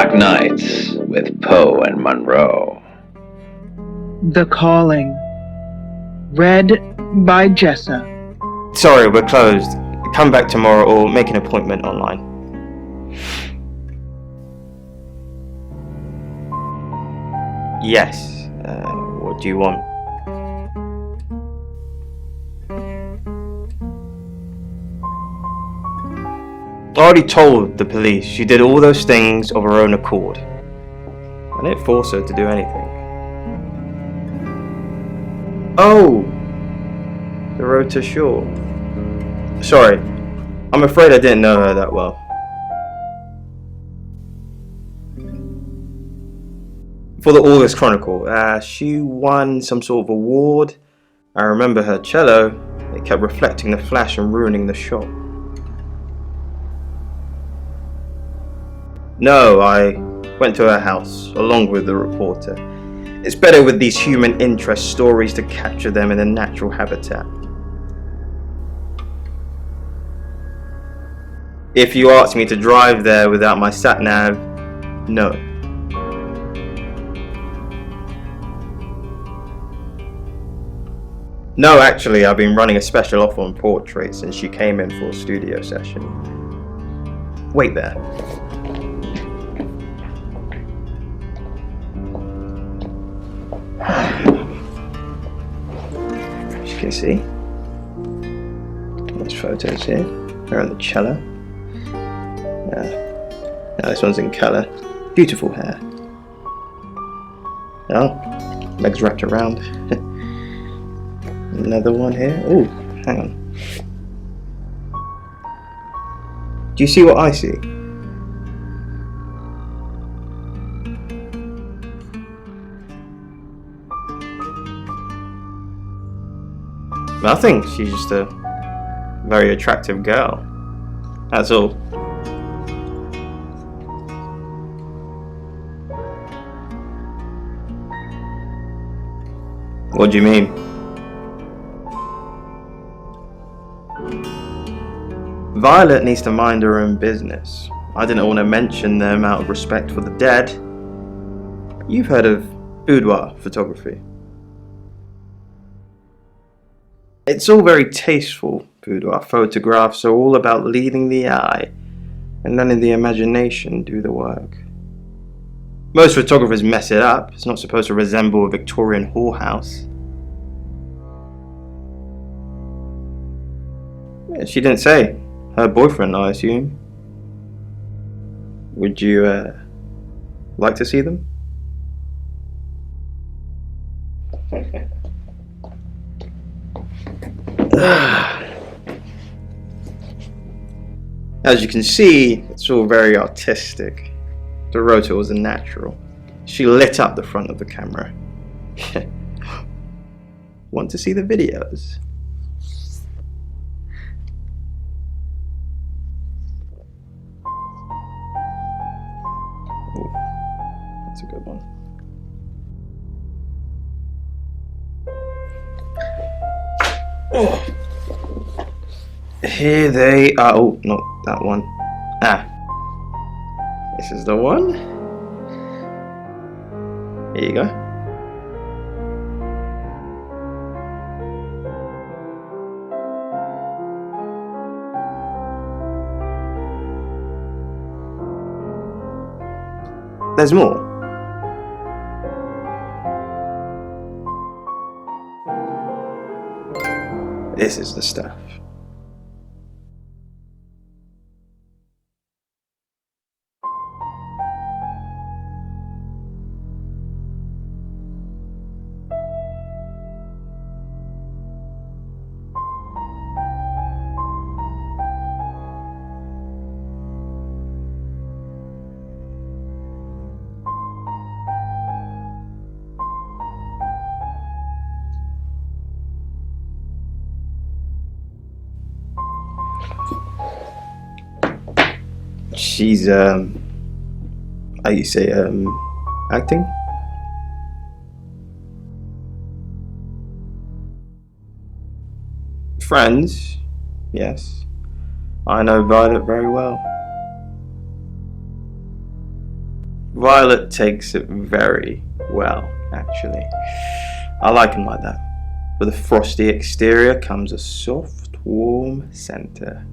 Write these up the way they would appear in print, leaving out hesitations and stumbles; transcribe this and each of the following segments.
Dark Nights with Poe and Monroe. The Calling. Read by Jessa. Sorry, we're closed. Come back tomorrow or make an appointment online. Yes. What do you want? I already told the police she did all those things of her own accord. I didn't force her to do anything. Oh! The road to shore. Sorry, I'm afraid I didn't know her that well. For the August Chronicle, she won some sort of award. I remember her cello. It kept reflecting the flash and ruining the shot. No, I went to her house, along with the reporter. It's better with these human interest stories to capture them in a natural habitat. If you asked me to drive there without my sat-nav, no. No, actually, I've been running a special offer on portraits since she came in for a studio session. Wait there. As you can see, there's photos here. Her on the cello. Now this one's in colour. Beautiful hair. Oh, legs wrapped around. Another one here. Oh, hang on. Do you see what I see? I think she's just a very attractive girl. That's all. What do you mean? Violet needs to mind her own business. I didn't want to mention them out of respect for the dead. You've heard of Boudoir photography. It's all very tasteful. Boudoir photographs are all about leading the eye and letting the imagination do the work. Most photographers mess it up. It's not supposed to resemble a Victorian whorehouse. Yeah, she didn't say. Her boyfriend, I assume. Would you like to see them? As you can see, it's all very artistic. The rotor was a natural. She lit up the front of the camera. Want to see the videos? Ooh, that's a good one. Oh. Here they are. Oh, not that one. This is the one. Here you go. There's more. This is the stuff. She's how you say acting? Friends, yes. I know Violet very well. Violet takes it very well, actually. I like him like that. With a frosty exterior comes a soft, warm center.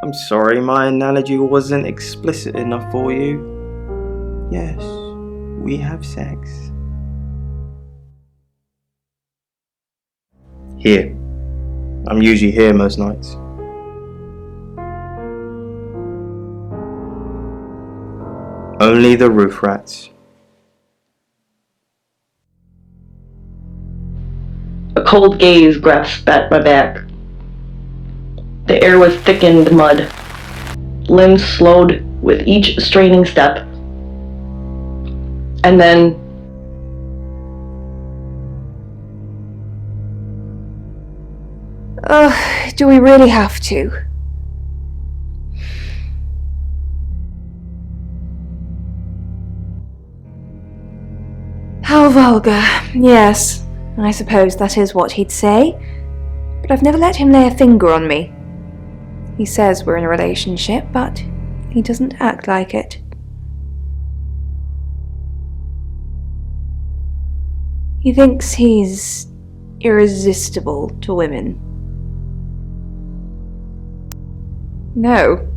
I'm sorry my analogy wasn't explicit enough for you. Yes, we have sex. Here. I'm usually here most nights. Only the roof rats. A cold gaze grasped at my back. The air was thickened mud. Limbs slowed with each straining step. And then do we really have to? How vulgar. Yes, I suppose that is what he'd say. But I've never let him lay a finger on me. He says we're in a relationship, but he doesn't act like it. He thinks he's irresistible to women. No.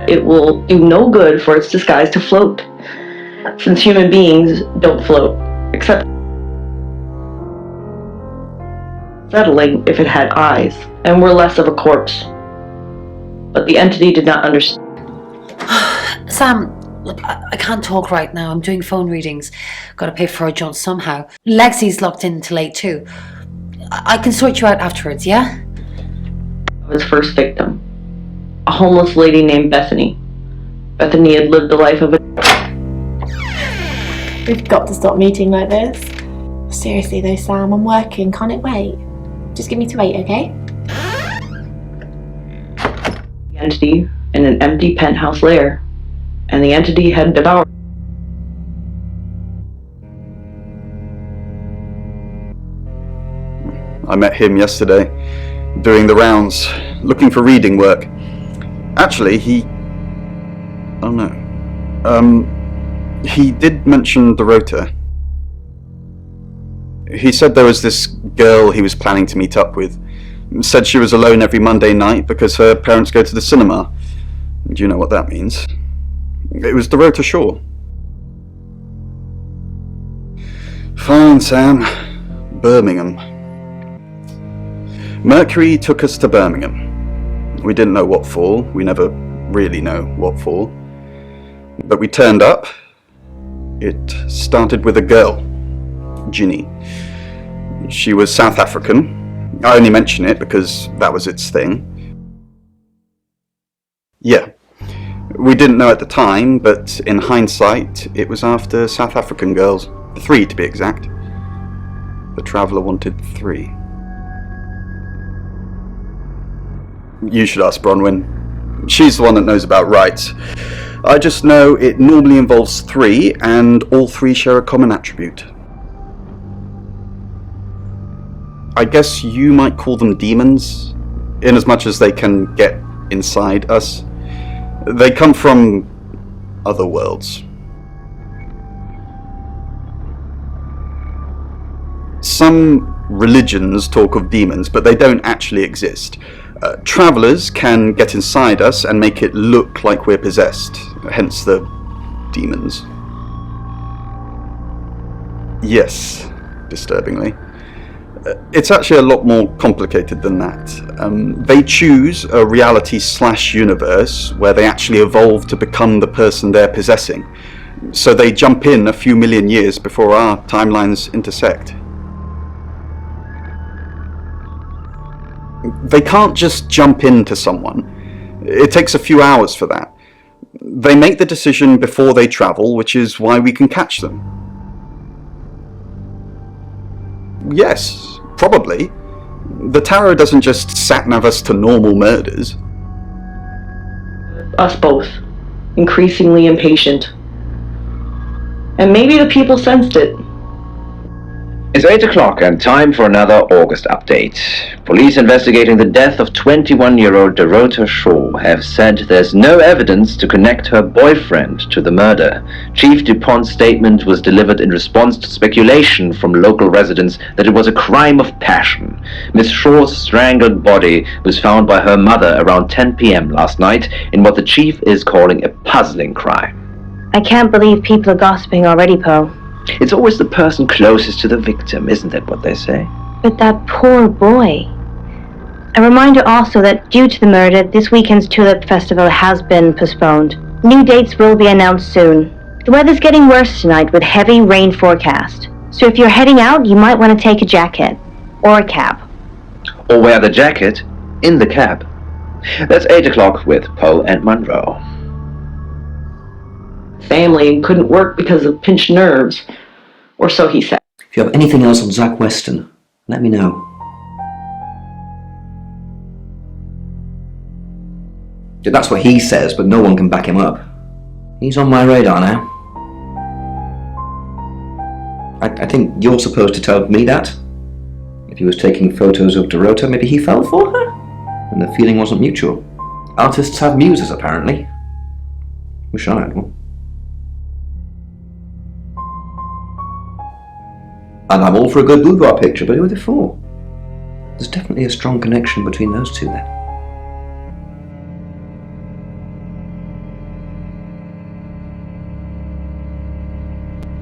it will do no good for its disguise to float, since human beings don't float, except settling if it had eyes, and were less of a corpse. But the entity did not understand. Sam, look, I can't talk right now. I'm doing phone readings. Gotta pay for a jaunt somehow. Lexi's locked in till late too. I can sort you out afterwards, yeah? His first victim, a homeless lady named Bethany. Bethany had lived the life of a... We've got to stop meeting like this. Seriously though, Sam, I'm working. Can't it wait? Just give me to 8, okay? The entity in an empty penthouse lair, and the entity had devoured. I met him yesterday, doing the rounds, looking for reading work. Actually, he did mention the rota. He said there was this girl he was planning to meet up with. Said she was alone every Monday night because her parents go to the cinema. Do you know what that means? It was the rota Shaw. Fine, Sam. Birmingham. Mercury took us to Birmingham. We didn't know what for. We never really know what for. But we turned up. It started with a girl, Ginny. She was South African. I only mention it because that was its thing. Yeah. We didn't know at the time, but in hindsight, it was after South African girls. 3 to be exact. The Traveller wanted 3. You should ask Bronwyn. She's the one that knows about rights. I just know it normally involves 3, and all 3 share a common attribute. I guess you might call them demons, in as much as they can get inside us. They come from other worlds. Some religions talk of demons, but they don't actually exist. Travellers can get inside us and make it look like we're possessed, hence the demons. Yes, disturbingly. It's actually a lot more complicated than that. They choose a reality/universe where they actually evolve to become the person they're possessing. So they jump in a few million years before our timelines intersect. They can't just jump into someone. It takes a few hours for that. They make the decision before they travel, which is why we can catch them. Yes, probably. The tarot doesn't just sat-nav us to normal murders. us both, increasingly impatient. And maybe the people sensed it. It's 8 o'clock and time for another August update. Police investigating the death of 21-year-old Dorota Shaw have said there's no evidence to connect her boyfriend to the murder. Chief DuPont's statement was delivered in response to speculation from local residents that it was a crime of passion. Miss Shaw's strangled body was found by her mother around 10 p.m. last night in what the chief is calling a puzzling crime. I can't believe people are gossiping already, Poe. It's always the person closest to the victim, isn't that what they say? But that poor boy. A reminder also that due to the murder, this weekend's Tulip Festival has been postponed. New dates will be announced soon. The weather's getting worse tonight with heavy rain forecast. So if you're heading out, you might want to take a jacket. Or a cab. Or wear the jacket in the cab. That's 8 o'clock with Poe and Monroe. Family couldn't work because of pinched nerves, or so he said. If you have anything else on Zach Weston, let me know. That's what he says, but no one can back him up. He's on my radar now. I think you're supposed to tell me that. If he was taking photos of Dorota, maybe he fell for her? And the feeling wasn't mutual. Artists have muses, apparently. Wish I had one. And I'm all for a good boudoir picture, but who are they for? There's definitely a strong connection between those two then.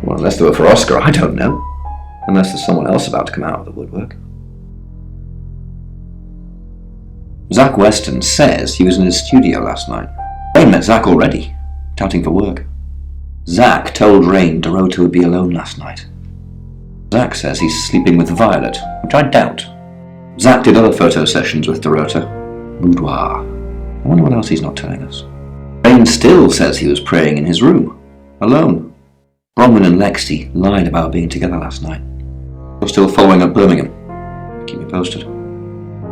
Well, unless they were for Oscar, I don't know. Unless there's someone else about to come out of the woodwork. Zach Weston says he was in his studio last night. Rain met Zach already, touting for work. Zach told Rain Dorota would be alone last night. Zach says he's sleeping with Violet, which I doubt. Zach did other photo sessions with Dorota. Boudoir. I wonder what else he's not telling us. Rain still says he was praying in his room, alone. Bronwyn and Lexi lied about being together last night. You're still following up Birmingham. Keep me posted.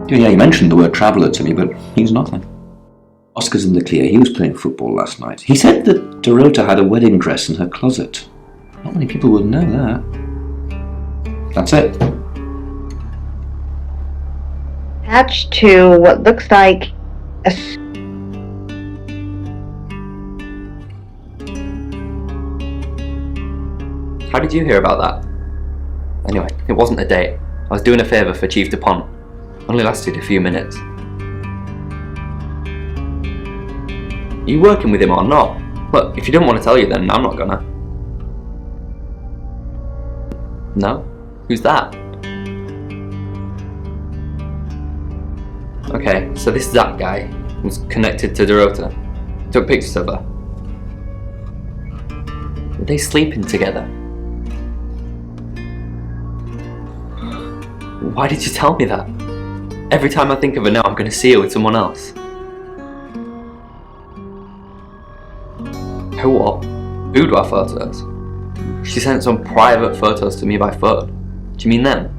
Yeah, he mentioned the word traveller to me, but he's nothing. Oscar's in the clear. He was playing football last night. He said that Dorota had a wedding dress in her closet. Not many people would know that. That's it. Attached to what looks like a... How did you hear about that? Anyway, it wasn't a date. I was doing a favour for Chief DuPont. Only lasted a few minutes. Are you working with him or not? Look, if you don't want to tell you, then I'm not gonna. No? Who's that? Okay, so this Zach guy was connected to Dorota. Took pictures of her. Were they sleeping together? Why did you tell me that? Every time I think of her now, I'm going to see her with someone else. Her what? Boudoir photos? She sent some private photos to me by phone. Do you mean them?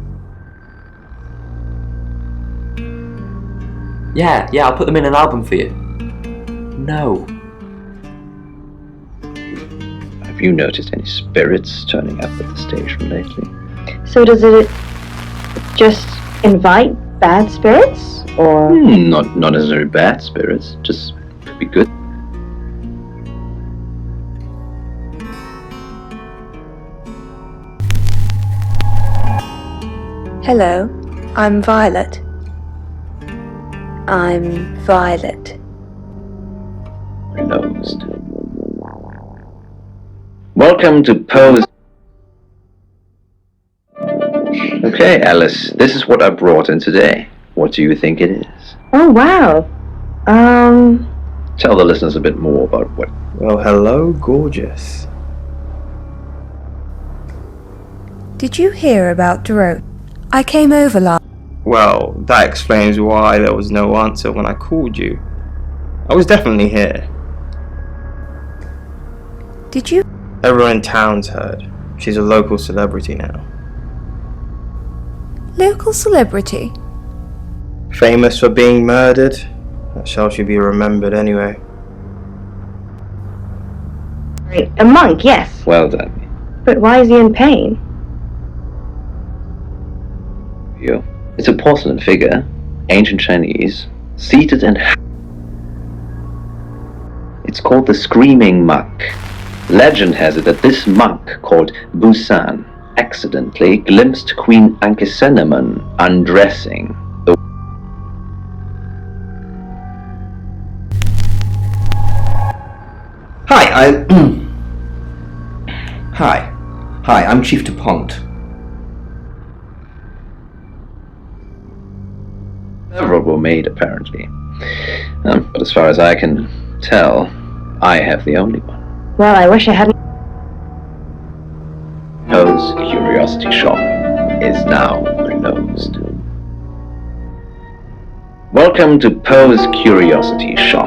Yeah, I'll put them in an album for you. No. Have you noticed any spirits turning up at the station lately? So does it just invite bad spirits, or...? Not necessarily bad spirits, just could be good. Hello, I'm Violet. I'm Violet. Closed. Welcome to Poe's... Okay, Alice, this is what I brought in today. What do you think it is? Oh, wow. Tell the listeners a bit more about what... Well, hello, gorgeous. Did you hear about Dorota? I came over last... Well, that explains why there was no answer when I called you. I was definitely here. Did you? Everyone in town's heard. She's a local celebrity now. Local celebrity? Famous for being murdered. That's how she'll be remembered anyway. Right, a monk, yes. Well done. But why is he in pain? It's a porcelain figure, ancient Chinese, seated and it's called the Screaming Monk. Legend has it that this monk, called Busan, accidentally glimpsed Queen Ankhesenemon undressing. Hi, Hi, I'm Chief DuPont. Several were made, apparently. But as far as I can tell, I have the only one. Well, I wish I hadn't. Poe's Curiosity Shop is now closed. Welcome to Poe's Curiosity Shop.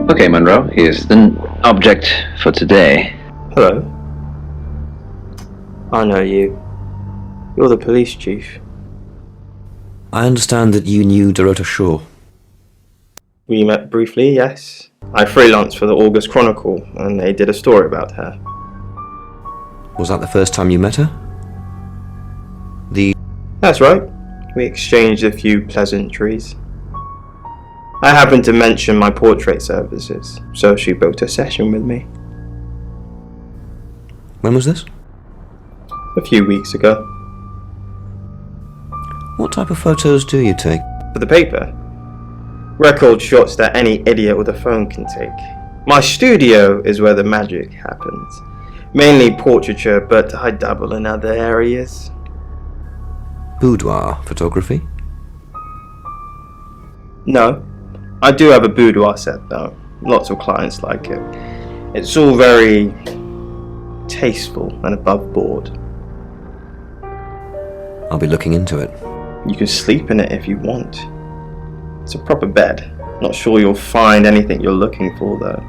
Okay, Monroe, here's the object for today. Hello. I know you. You're the police chief. I understand that you knew Dorota Shaw. We met briefly, yes. I freelanced for the August Chronicle, and they did a story about her. Was that the first time you met her? That's right. We exchanged a few pleasantries. I happened to mention my portrait services, so she booked a session with me. When was this? A few weeks ago. What type of photos do you take? For the paper. Record shots that any idiot with a phone can take. My studio is where the magic happens. Mainly portraiture, but I dabble in other areas. Boudoir photography? No. I do have a boudoir set though. Lots of clients like it. It's all very tasteful and above board. I'll be looking into it. You can sleep in it if you want. It's a proper bed. Not sure you'll find anything you're looking for though.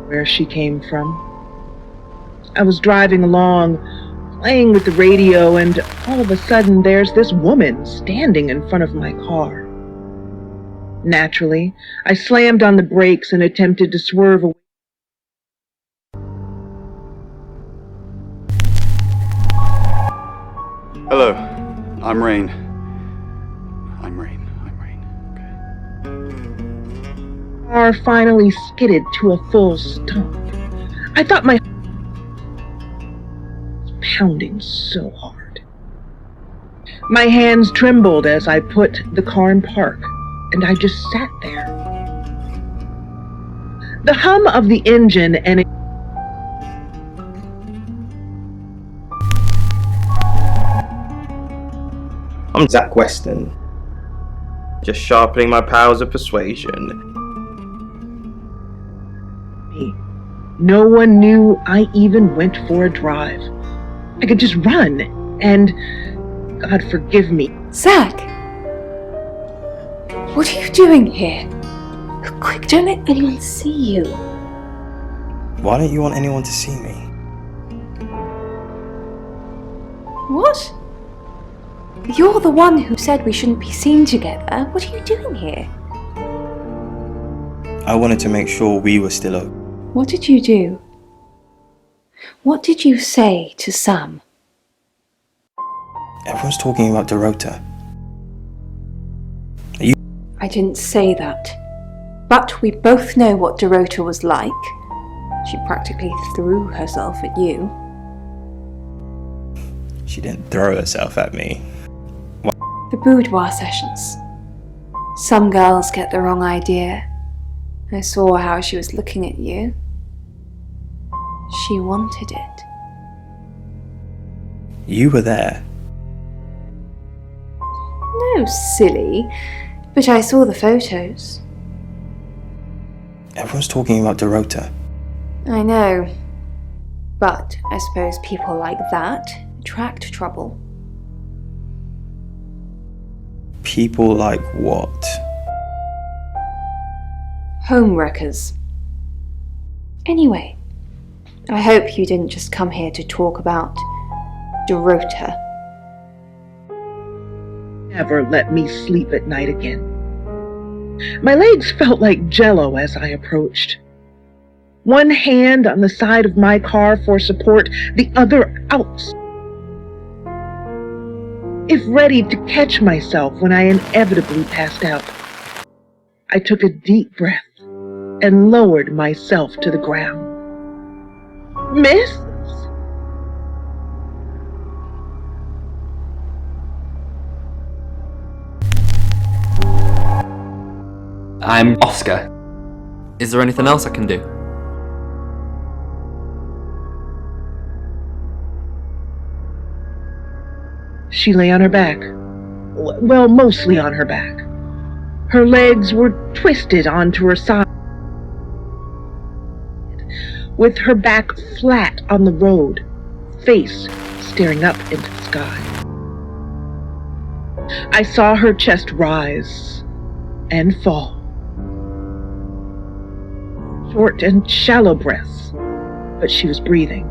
Where she came from. I was driving along, playing with the radio, and all of a sudden there's this woman standing in front of my car. Naturally, I slammed on the brakes and attempted to swerve away. Hello, I'm Rain. The car finally skidded to a full stop. I thought my was pounding so hard. My hands trembled as I put the car in park, and I just sat there. The hum of the engine and I'm Zach Weston. Just sharpening my powers of persuasion. no one knew I even went for a drive. I could just run, and God forgive me. Zach! What are you doing here? Quick, don't let anyone see you. Why don't you want anyone to see me? What? You're the one who said we shouldn't be seen together. What are you doing here? I wanted to make sure we were still open. What did you do? What did you say to Sam? Everyone's talking about Dorota. I didn't say that. But we both know what Dorota was like. She practically threw herself at you. She didn't throw herself at me. The boudoir sessions. Some girls get the wrong idea. I saw how she was looking at you. She wanted it. You were there. No, silly. But I saw the photos. Everyone's talking about Dorota. I know. But I suppose people like that attract trouble. People like what? Homewreckers. Anyway, I hope you didn't just come here to talk about Dorota. Never let me sleep at night again. My legs felt like jello as I approached. one hand on the side of my car for support, the other out, if ready to catch myself when I inevitably passed out. I took a deep breath and lowered myself to the ground. Miss? I'm Oscar. Is there anything else I can do? She lay on her back. Well, mostly on her back. Her legs were twisted onto her side, with her back flat on the road, face staring up into the sky. I saw her chest rise and fall. Short and shallow breaths, but she was breathing.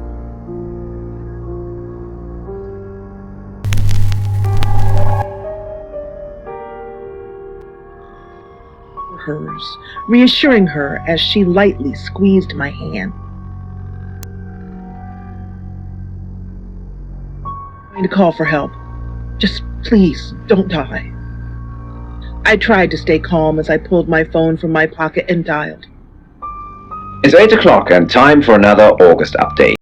Hers, reassuring her as she lightly squeezed my hand. I'm going to call for help. Just please don't die. I tried to stay calm as I pulled my phone from my pocket and dialed. It's 8 o'clock and time for another August update.